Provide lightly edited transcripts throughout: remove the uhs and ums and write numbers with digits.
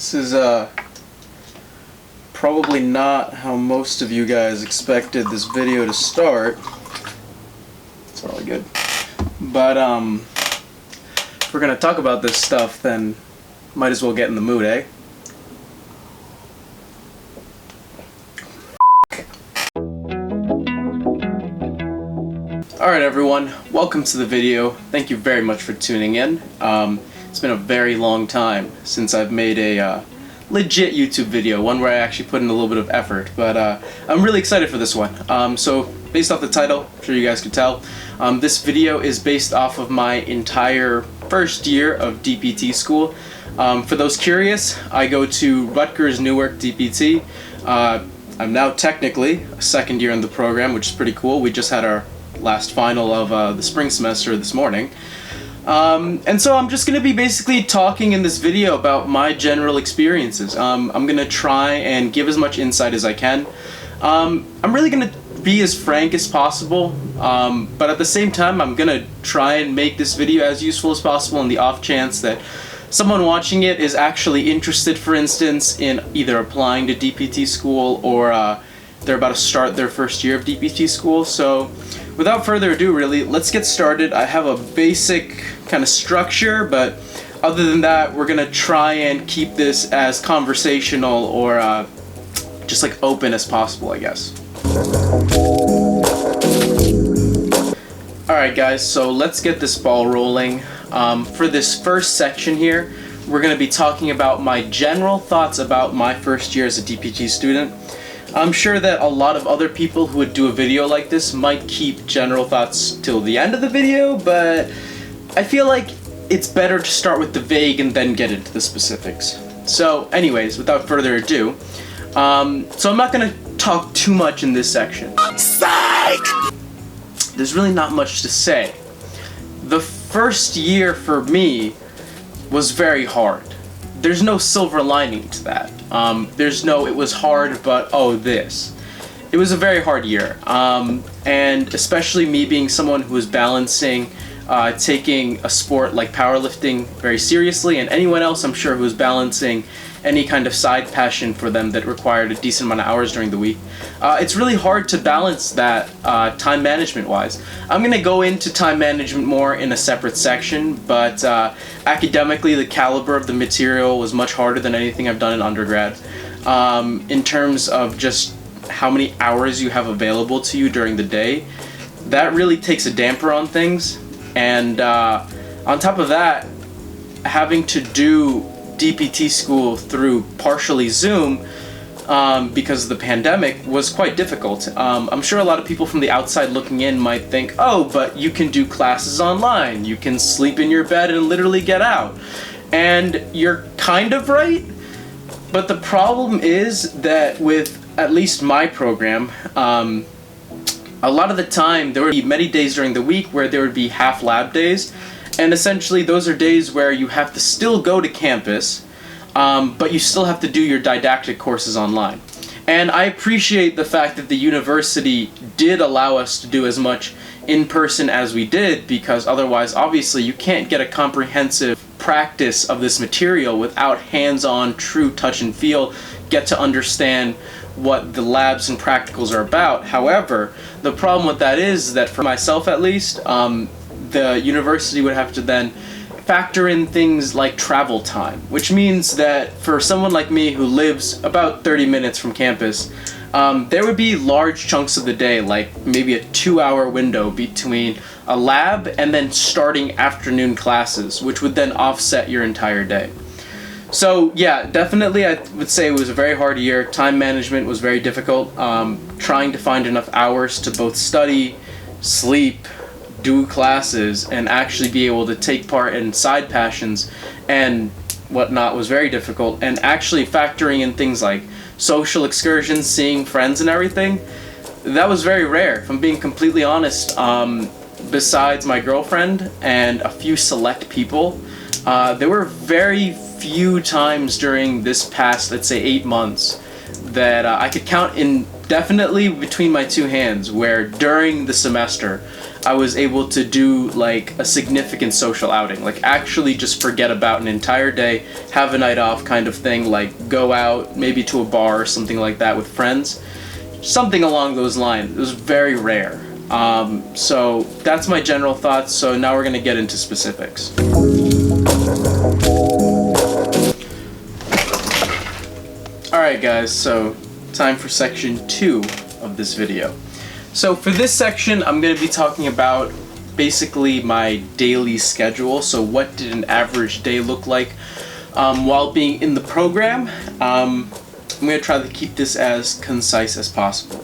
This is probably not how most of you guys expected this video to start. It's probably good. But if we're gonna talk about this stuff, then might as well get in the mood, eh? Alright everyone, welcome to the video. Thank you very much for tuning in. It's been a very long time since I've made a legit YouTube video, one where I actually put in a little bit of effort, but I'm really excited for this one. So based off the title, I'm sure you guys could tell, this video is based off of my entire first year of DPT school. For those curious, I go to Rutgers Newark DPT. I'm now technically a second year in the program, which is pretty cool. We just had our last final of the spring semester this morning. And so I'm just going to be basically talking in this video about my general experiences. I'm going to try and give as much insight as I can. I'm really going to be as frank as possible, but at the same time I'm going to try and make this video as useful as possible in the off chance that someone watching it is actually interested, for instance, in either applying to DPT school or they're about to start their first year of DPT school. So without further ado, really, let's get started. I have a basic kind of structure, but other than that, we're gonna try and keep this as conversational or just like open as possible, I guess. Alright guys, so let's get this ball rolling. For this first section here, we're gonna be talking about my general thoughts about my first year as a DPT student. I'm sure that a lot of other people who would do a video like this might keep general thoughts till the end of the video, but I feel like it's better to start with the vague and then get into the specifics. So anyways, without further ado, so I'm not going to talk too much in this section. Psych! There's really not much to say. The first year for me was very hard. There's no silver lining to that. There's no, it was hard, but oh, this. It was a very hard year. And especially me being someone who was balancing taking a sport like powerlifting very seriously, and anyone else I'm sure who was balancing any kind of side passion for them that required a decent amount of hours during the week. It's really hard to balance that time management wise. I'm going to go into time management more in a separate section, but academically the caliber of the material was much harder than anything I've done in undergrad. In terms of just how many hours you have available to you during the day, that really takes a damper on things. And on top of that, having to do DPT school through partially Zoom because of the pandemic was quite difficult. I'm sure a lot of people from the outside looking in might think, oh, but you can do classes online. You can sleep in your bed and literally get out. And you're kind of right, but the problem is that with at least my program, a lot of the time there would be many days during the week where there would be half lab days. And essentially those are days where you have to still go to campus, but you still have to do your didactic courses online. And I appreciate the fact that the university did allow us to do as much in person as we did, because otherwise obviously you can't get a comprehensive practice of this material without hands-on, true touch and feel, get to understand what the labs and practicals are about. However, the problem with that is that for myself at least, the university would have to then factor in things like travel time, which means that for someone like me who lives about 30 minutes from campus, there would be large chunks of the day, like maybe a 2-hour window between a lab and then starting afternoon classes, which would then offset your entire day. So yeah, definitely I would say it was a very hard year. Time management was very difficult. Trying to find enough hours to both study, sleep, do classes, and actually be able to take part in side passions and whatnot was very difficult. And actually factoring in things like social excursions, seeing friends and everything, that was very rare. If I'm being completely honest, besides my girlfriend and a few select people, there were very few times during this past, let's say, 8 months that I could count in definitely between my two hands where during the semester I was able to do like a significant social outing, like actually just forget about an entire day, have a night off kind of thing, like go out maybe to a bar or something like that with friends, something along those lines. It was very rare. So that's my general thoughts. So now we're going to get into specifics. Alright guys, so time for section 2 of this video. So for this section, I'm going to be talking about basically my daily schedule. So what did an average day look like while being in the program? I'm going to try to keep this as concise as possible.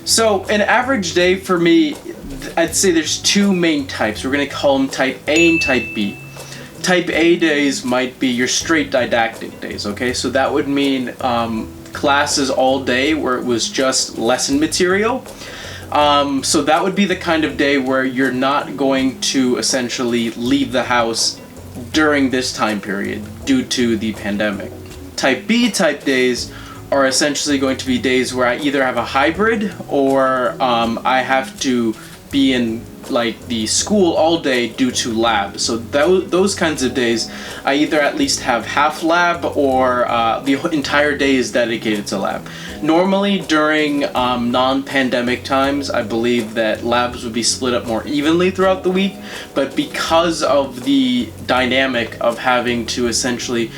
So an average day for me, I'd say there's two main types. We're going to call them type A and type B. Type A days might be your straight didactic days, okay? So that would mean classes all day where it was just lesson material. So that would be the kind of day where you're not going to essentially leave the house during this time period due to the pandemic. Type B type days are essentially going to be days where I either have a hybrid or I have to be in like the school all day due to lab. So those kinds of days, I either at least have half lab or the entire day is dedicated to lab. Normally during non-pandemic times, I believe that labs would be split up more evenly throughout the week, but because of the dynamic of having to essentially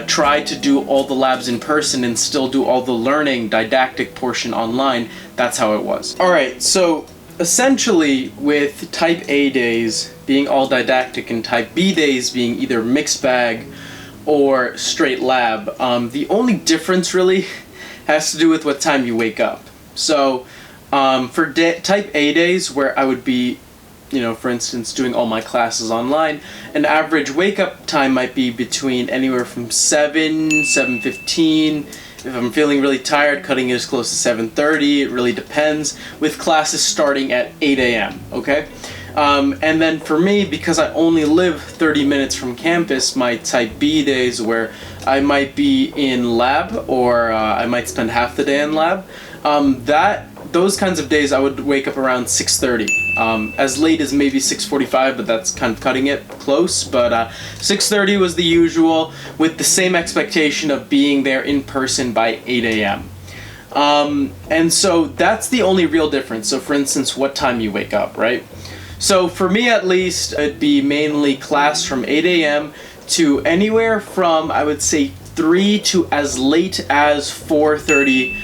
try to do all the labs in person and still do all the learning didactic portion online, that's how it was. Alright, so essentially with type A days being all didactic and type B days being either mixed bag or straight lab, the only difference really has to do with what time you wake up. So for type A days where I would be, you know, for instance, doing all my classes online, an average wake up time might be between anywhere from 7:15. If I'm feeling really tired, cutting it as close to 7:30. It really depends, with classes starting at 8 a.m., okay? And then for me, because I only live 30 minutes from campus, my type B days where I might be in lab or I might spend half the day in lab, those kinds of days I would wake up around 6:30. As late as maybe 6:45, but that's kind of cutting it close. But 6:30 was the usual, with the same expectation of being there in person by 8 a.m. And so that's the only real difference. So for instance, what time you wake up, right? So for me at least, it'd be mainly class from 8 a.m. to anywhere from, I would say, 3 to as late as 4:30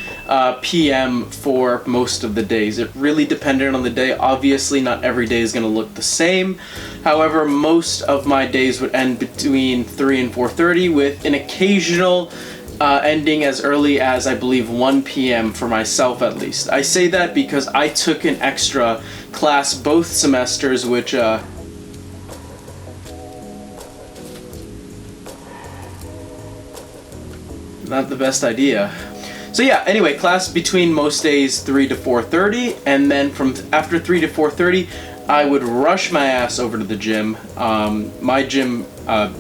p.m. for most of the days. It really depended on the day. Obviously, not every day is going to look the same. However, most of my days would end between 3 and 4:30, with an occasional ending as early as, I believe, 1 p.m. for myself at least. I say that because I took an extra class both semesters, which not the best idea. So yeah, anyway, class between most days 3 to 4:30, and then from after 3 to 4:30, I would rush my ass over to the gym. My gym,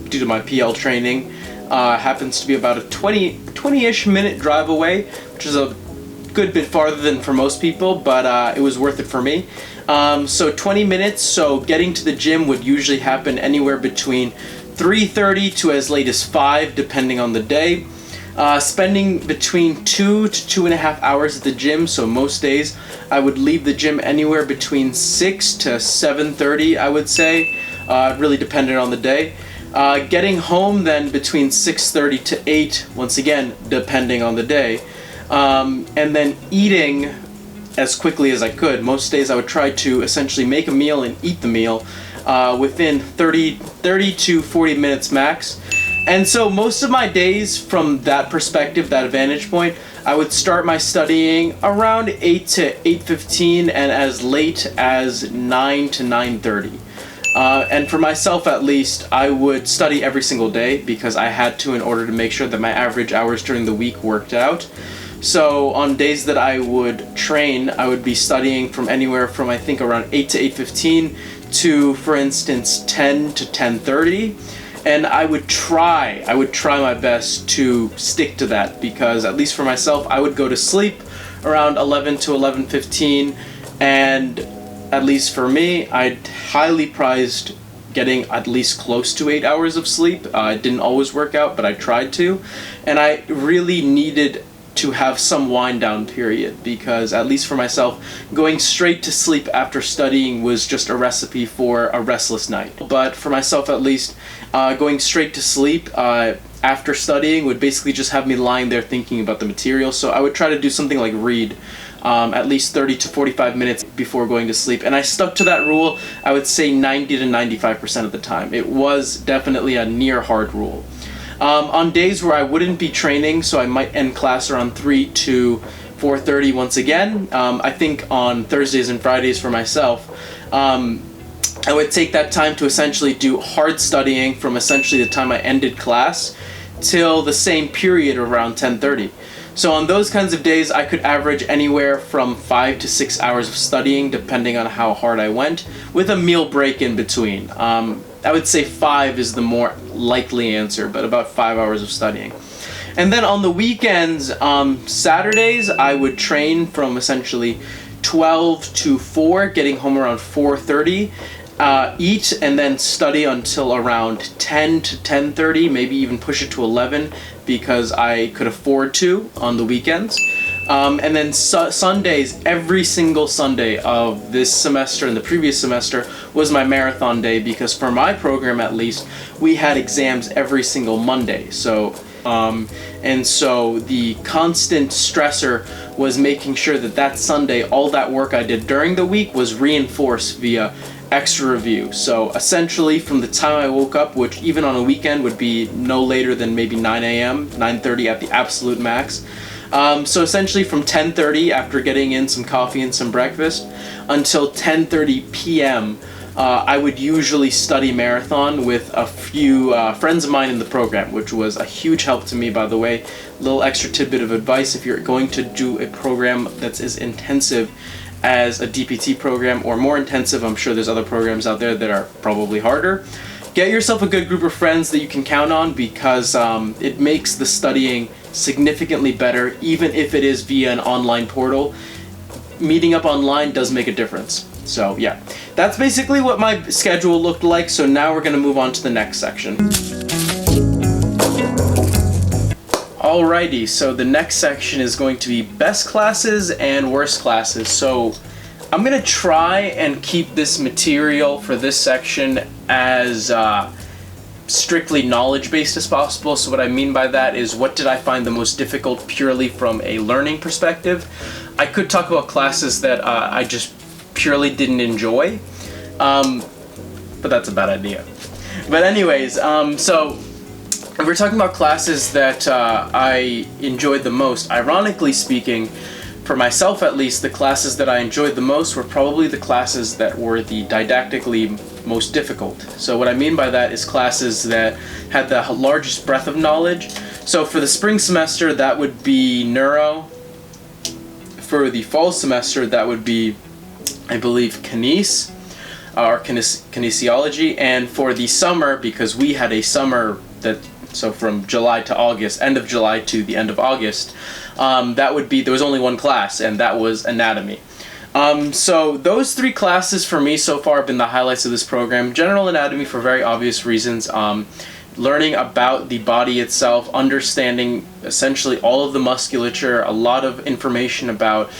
due to my PL training, happens to be about a 20-ish minute drive away, which is a good bit farther than for most people, but it was worth it for me. So 20 minutes, so getting to the gym would usually happen anywhere between 3:30 to as late as 5, depending on the day. Spending between 2 to 2.5 hours at the gym, so most days I would leave the gym anywhere between 6 to 7:30, I would say, really dependent on the day. Getting home then between 6:30 to 8, once again, depending on the day. And then eating as quickly as I could. Most days I would try to essentially make a meal and eat the meal within 30 to 40 minutes max. And so most of my days, from that perspective, that vantage point, I would start my studying around 8 to 8:15 and as late as 9 to 9:30. And for myself at least, I would study every single day because I had to in order to make sure that my average hours during the week worked out. So on days that I would train, I would be studying from anywhere from, I think, around 8 to 8:15 to, for instance, 10 to 10:30. And I would try my best to stick to that, because at least for myself, I would go to sleep around 11 to 11:15, and at least for me, I highly prized getting at least close to 8 hours of sleep. It didn't always work out, but I tried to. And I really needed to have some wind down period, because at least for myself, going straight to sleep after studying was just a recipe for a restless night. But for myself at least, going straight to sleep after studying would basically just have me lying there thinking about the material. So I would try to do something like read at least 30 to 45 minutes before going to sleep. And I stuck to that rule, I would say 90 to 95% of the time. It was definitely a near hard rule. On days where I wouldn't be training, so I might end class around 3 to 4:30 once again. I think on Thursdays and Fridays for myself, I would take that time to essentially do hard studying from essentially the time I ended class till the same period around 10:30. So on those kinds of days, I could average anywhere from 5 to 6 hours of studying, depending on how hard I went, with a meal break in between. I would say 5 is the more likely answer, but about 5 hours of studying. And then on the weekends, Saturdays, I would train from essentially 12 to 4, getting home around 4:30, eat, and then study until around 10 to 10:30, maybe even push it to 11, because I could afford to on the weekends. And then Sundays, every single Sunday of this semester and the previous semester was my marathon day, because for my program at least, we had exams every single Monday. So the constant stressor was making sure that Sunday, all that work I did during the week was reinforced via extra review. So essentially from the time I woke up, which even on a weekend would be no later than maybe 9 a.m., 9:30 at the absolute max. So essentially from 10:30, after getting in some coffee and some breakfast, until 10:30 p.m., I would usually study marathon with a few friends of mine in the program, which was a huge help to me, by the way. Little extra tidbit of advice: if you're going to do a program that's as intensive as a DPT program, or more intensive, I'm sure there's other programs out there that are probably harder, get yourself a good group of friends that you can count on, because it makes the studying significantly better, even if it is via an online portal. Meeting up online does make a difference. So yeah, that's basically what my schedule looked like. So now we're going to move on to the next section. Alrighty, so the next section is going to be best classes and worst classes. So I'm going to try and keep this material for this section as strictly knowledge-based as possible. So what I mean by that is, what did I find the most difficult purely from a learning perspective? I could talk about classes that I just purely didn't enjoy, but that's a bad idea. But anyways, so if we're talking about classes that I enjoyed the most, ironically speaking, for myself at least, the classes that I enjoyed the most were probably the classes that were the didactically most difficult. So what I mean by that is classes that had the largest breadth of knowledge. So for the spring semester, that would be neuro. For the fall semester, that would be, I believe, kinesiology. And for the summer, because we had a summer so from July to August, end of July to the end of August, there was only one class, and that was anatomy. So those 3 classes for me so far have been the highlights of this program. General anatomy for very obvious reasons. Learning about the body itself, understanding essentially all of the musculature, a lot of information about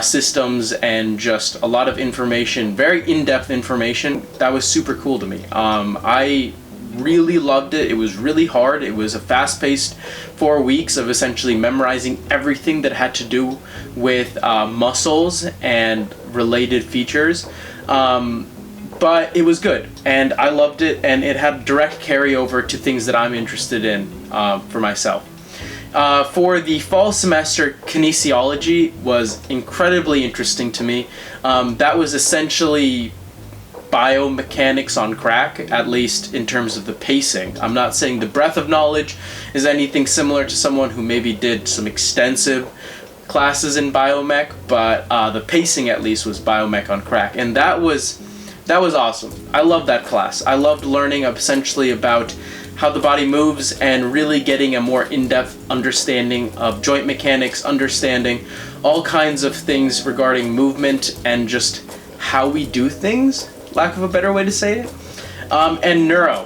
systems, and just a lot of information, very in-depth information. That was super cool to me. I really loved it. It was really hard. It was a fast-paced 4 weeks of essentially memorizing everything that had to do with muscles and related features. But it was good, and I loved it, and it had direct carryover to things that I'm interested in for myself. For the fall semester, kinesiology was incredibly interesting to me. That was essentially biomechanics on crack, at least in terms of the pacing. I'm not saying the breadth of knowledge is anything similar to someone who maybe did some extensive classes in biomech, but the pacing at least was biomech on crack, and that was awesome. I loved that class. I loved learning essentially about how the body moves and really getting a more in-depth understanding of joint mechanics, understanding all kinds of things regarding movement and just how we do things, lack of a better way to say it. And neuro,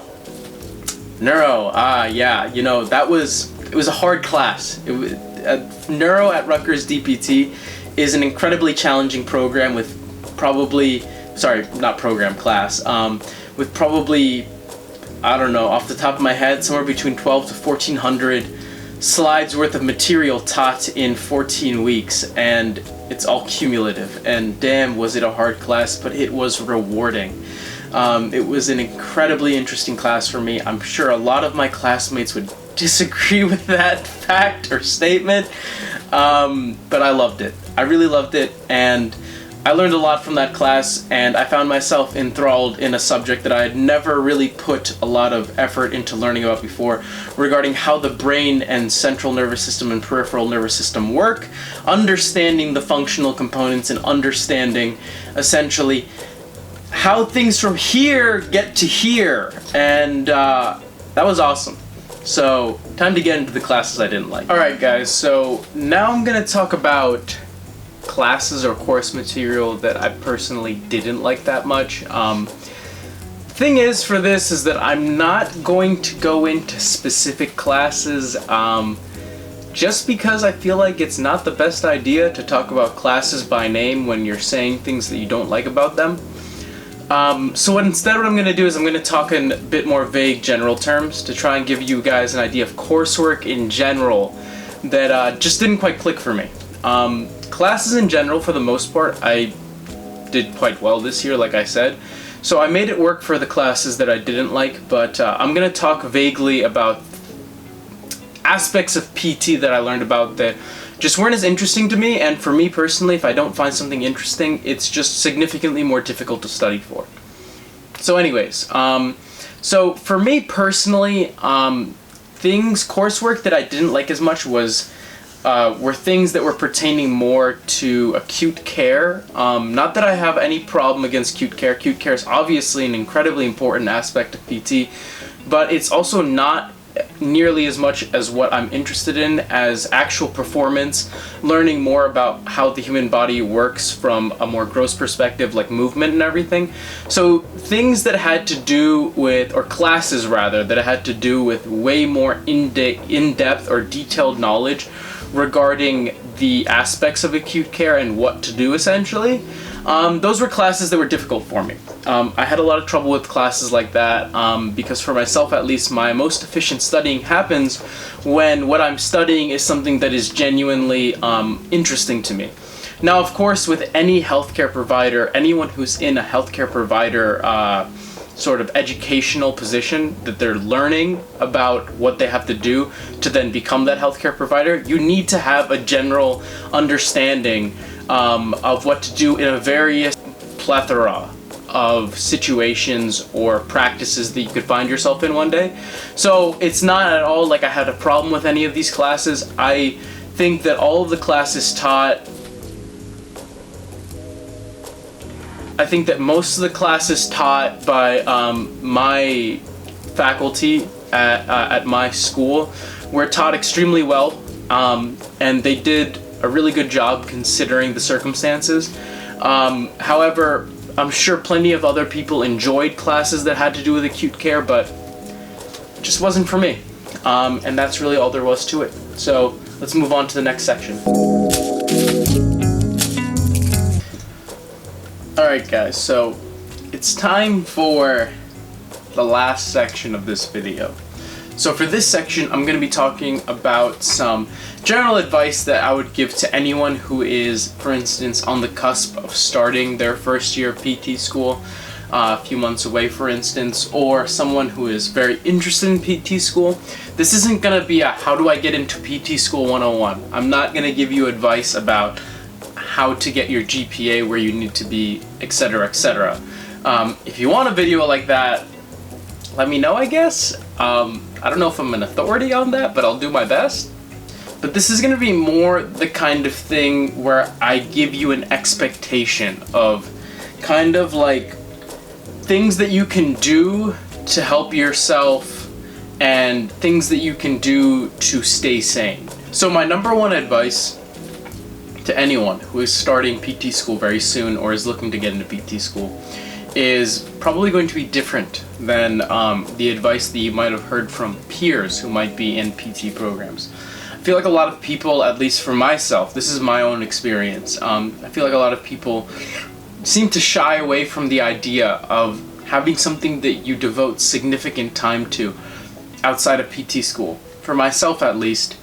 yeah, you know, it was a hard class. Neuro at Rutgers DPT is an incredibly challenging program with with probably, I don't know, off the top of my head, somewhere between 12 to 1400 slides worth of material taught in 14 weeks, and it's all cumulative, and damn was it a hard class, but it was rewarding. It was an incredibly interesting class for me. I'm sure a lot of my classmates would disagree with that fact or statement, but I loved it. I really loved it, and I learned a lot from that class, and I found myself enthralled in a subject that I had never really put a lot of effort into learning about before, regarding how the brain and central nervous system and peripheral nervous system work, understanding the functional components, and understanding essentially how things from here get to here, and that was awesome. So, time to get into the classes I didn't like. Alright guys, so now I'm gonna talk about classes or course material that I personally didn't like that much. Thing is for this is that I'm not going to go into specific classes just because I feel like it's not the best idea to talk about classes by name when you're saying things that you don't like about them. So instead what I'm going to do is I'm going to talk in a bit more vague general terms to try and give you guys an idea of coursework in general that just didn't quite click for me. Classes in general, for the most part, I did quite well this year, like I said. So I made it work for the classes that I didn't like, but I'm going to talk vaguely about aspects of PT that I learned about that just weren't as interesting to me, and for me personally, if I don't find something interesting, it's just significantly more difficult to study for. So anyways, so for me personally, coursework that I didn't like as much were things that were pertaining more to acute care. Not that I have any problem against acute care. Acute care is obviously an incredibly important aspect of PT, but it's also not nearly as much as what I'm interested in as actual performance, learning more about how the human body works from a more gross perspective, like movement and everything. So things that had to do with, or classes rather, that had to do with way more in-depth or detailed knowledge regarding the aspects of acute care and what to do essentially. Those were classes that were difficult for me. I had a lot of trouble with classes like that because for myself at least, my most efficient studying happens when what I'm studying is something that is genuinely interesting to me. Now of course with any healthcare provider, anyone who's in a healthcare provider sort of educational position that they're learning about what they have to do to then become that healthcare provider, you need to have a general understanding of what to do in a various plethora of situations or practices that you could find yourself in one day. So it's not at all like I had a problem with any of these classes. I think that all of the classes taught, I think that most of the classes taught by my faculty at my school were taught extremely well, and they did a really good job considering the circumstances. However, I'm sure plenty of other people enjoyed classes that had to do with acute care, but it just wasn't for me. And that's really all there was to it. So let's move on to the next section. Alright guys, so it's time for the last section of this video. So for this section, I'm going to be talking about some general advice that I would give to anyone who is, for instance, on the cusp of starting their first year of PT school, a few months away for instance, or someone who is very interested in PT school. This isn't going to be a how do I get into PT school 101. I'm not going to give you advice about how to get your GPA where you need to be, etc., etc. If you want a video like that, let me know, I guess. I don't know if I'm an authority on that, but I'll do my best. But this is going to be more the kind of thing where I give you an expectation of kind of like things that you can do to help yourself and things that you can do to stay sane. So my number one advice to anyone who is starting PT school very soon or is looking to get into PT school is probably going to be different than the advice that you might have heard from peers who might be in PT programs. I feel like a lot of people, at least for myself, this is my own experience, I feel like a lot of people seem to shy away from the idea of having something that you devote significant time to outside of PT school. For myself, at least,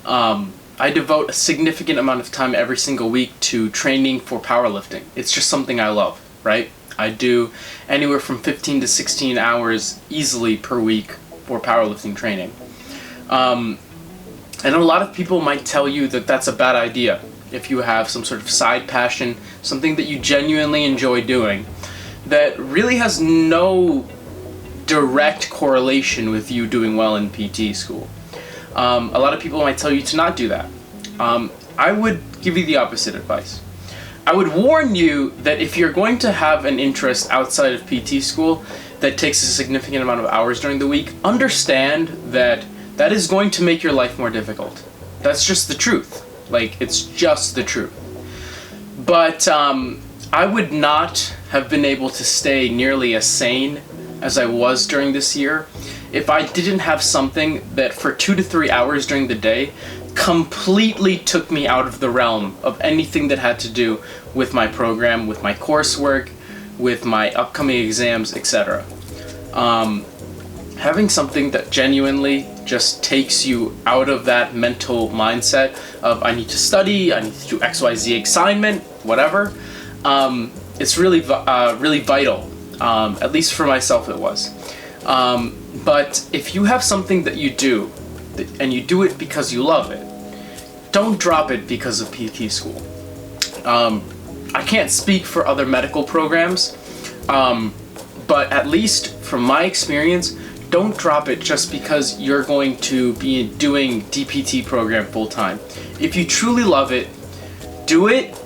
I devote a significant amount of time every single week to training for powerlifting. It's just something I love, right? I do anywhere from 15 to 16 hours easily per week for powerlifting training. And a lot of people might tell you that that's a bad idea if you have some sort of side passion, something that you genuinely enjoy doing, that really has no direct correlation with you doing well in PT school. A lot of people might tell you to not do that. I would give you the opposite advice. I would warn you that if you're going to have an interest outside of PT school that takes a significant amount of hours during the week, understand that that is going to make your life more difficult. That's just the truth. Like, it's just the truth. But I would not have been able to stay nearly as sane as I was during this year if I didn't have something that for 2 to 3 hours during the day completely took me out of the realm of anything that had to do with my program, with my coursework, with my upcoming exams, etc. Having something that genuinely just takes you out of that mental mindset of I need to study, I need to do XYZ assignment, whatever, it's really vital. At least for myself it was. But if you have something that you do, and you do it because you love it, don't drop it because of PT school. I can't speak for other medical programs, but at least from my experience, don't drop it just because you're going to be doing DPT program full-time. If you truly love it, do it.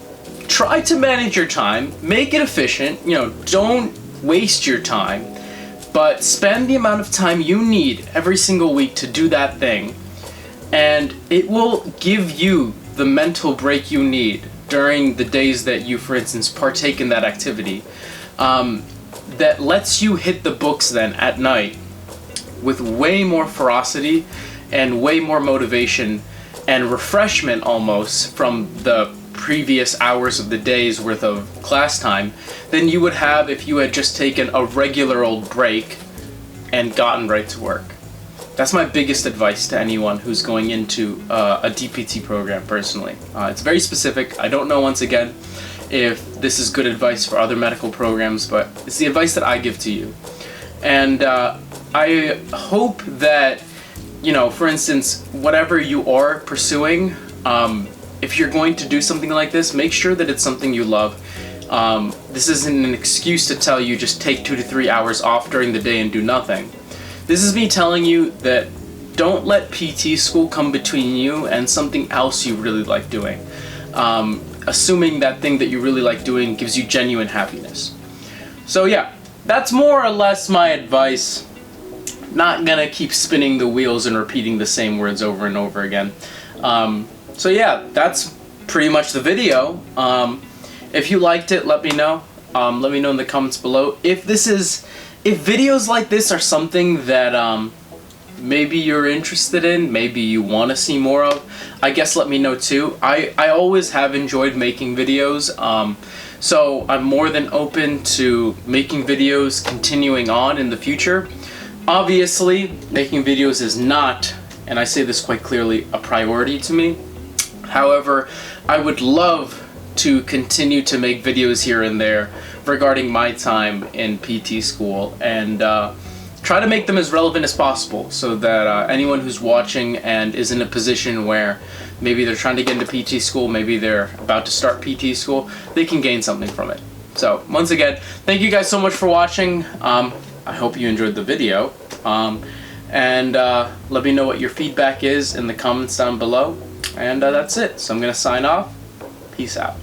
Try to manage your time, make it efficient, don't waste your time, but spend the amount of time you need every single week to do that thing, and it will give you the mental break you need during the days that you, for instance, partake in that activity, that lets you hit the books then at night with way more ferocity and way more motivation and refreshment almost from the previous hours of the day's worth of class time than you would have if you had just taken a regular old break and gotten right to work. That's my biggest advice to anyone who's going into a DPT program personally. It's very specific. I don't know, once again, if this is good advice for other medical programs, but it's the advice that I give to you. And I hope that, for instance, whatever you are pursuing, if you're going to do something like this, make sure that it's something you love. This isn't an excuse to tell you just take 2 to 3 hours off during the day and do nothing. This is me telling you that don't let PT school come between you and something else you really like doing. Assuming that thing that you really like doing gives you genuine happiness. So yeah, that's more or less my advice. Not gonna keep spinning the wheels and repeating the same words over and over again. So yeah, that's pretty much the video. If you liked it, let me know. Let me know in the comments below. If videos like this are something that maybe you're interested in, maybe you want to see more of, I guess let me know too. I always have enjoyed making videos, so I'm more than open to making videos continuing on in the future. Obviously, making videos is not, and I say this quite clearly, a priority to me. However, I would love to continue to make videos here and there regarding my time in PT school and try to make them as relevant as possible so that anyone who's watching and is in a position where maybe they're trying to get into PT school, maybe they're about to start PT school, they can gain something from it. So once again, thank you guys so much for watching. I hope you enjoyed the video, and let me know what your feedback is in the comments down below, and that's it. So I'm gonna sign off. Peace out.